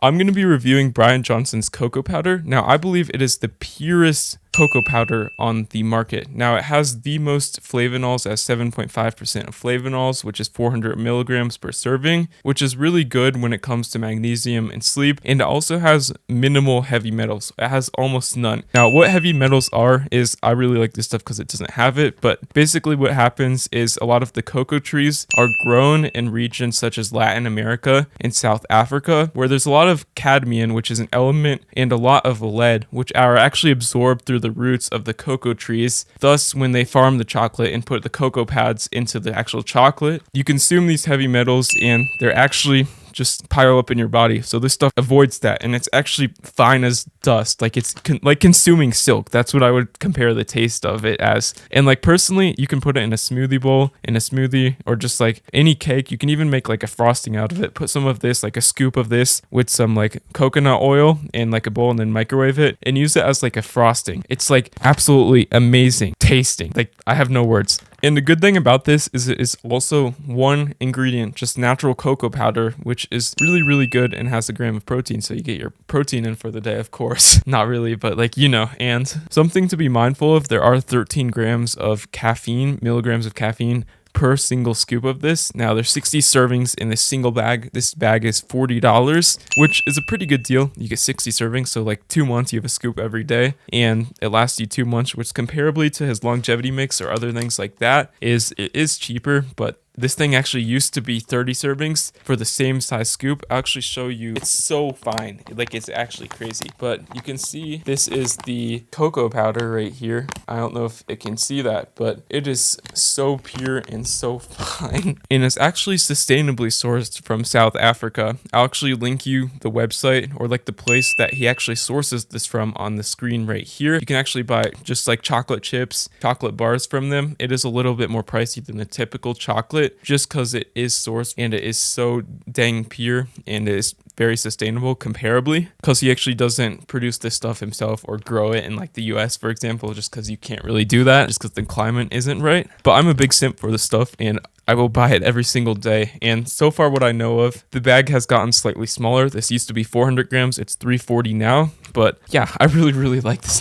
I'm going to be reviewing Bryan Johnson's cocoa powder. Now, I believe it is the purest cocoa powder on the market. Now, it has the most flavonols at 7.5% of flavonols, which is 400 milligrams per serving, which is really good when it comes to magnesium and sleep. And it also has minimal heavy metals. It has almost none. Now, what heavy metals are is, I really like this stuff because it doesn't have it, but basically what happens is a lot of the cocoa trees are grown in regions such as Latin America and South Africa, where there's a lot of cadmium, which is an element, and a lot of lead, which are actually absorbed through the roots of the cocoa trees. Thus, when they farm the chocolate and put the cocoa pads into the actual chocolate, you consume these heavy metals and they're actually just pile up in your body. So this stuff avoids that, and it's actually fine as dust. Like it's like consuming silk. That's what I would compare the taste of it as. And like personally, you can put it in a smoothie bowl, in a smoothie, or just like any cake. You can even make like a frosting out of it. Put some of this, like a scoop of this with some like coconut oil in like a bowl and then microwave it and use it as like a frosting. It's like absolutely amazing tasting. Like I have no words. And the good thing about this is it is also one ingredient, just natural cocoa powder, which is really, really good and has a gram of protein. So you get your protein in for the day, of course. Not really, but like, you know. And something to be mindful of, there are 13 grams of caffeine, milligrams of caffeine per single scoop of this. Now there's 60 servings in this single bag. This bag is $40, which is a pretty good deal. You get 60 servings, so like 2 months you have a scoop every day, and it lasts you 2 months, which comparably to his longevity mix or other things like that it is cheaper. But this thing actually used to be 30 servings for the same size scoop. I'll actually show you. It's so fine. Like, it's actually crazy. But you can see this is the cocoa powder right here. I don't know if it can see that, but it is so pure and so fine. And it's actually sustainably sourced from South Africa. I'll actually link you the website or like the place that he actually sources this from on the screen right here. You can actually buy just like chocolate chips, chocolate bars from them. It is a little bit more pricey than the typical chocolate, just because it is sourced and it is so dang pure and it is very sustainable comparably, because he actually doesn't produce this stuff himself or grow it in like the US, for example, just because you can't really do that just because the climate isn't right. But I'm a big simp for this stuff and I will buy it every single day. And so far what I know of, the bag has gotten slightly smaller. This used to be 400 grams. It's 340 now. But yeah, I really, really like this stuff.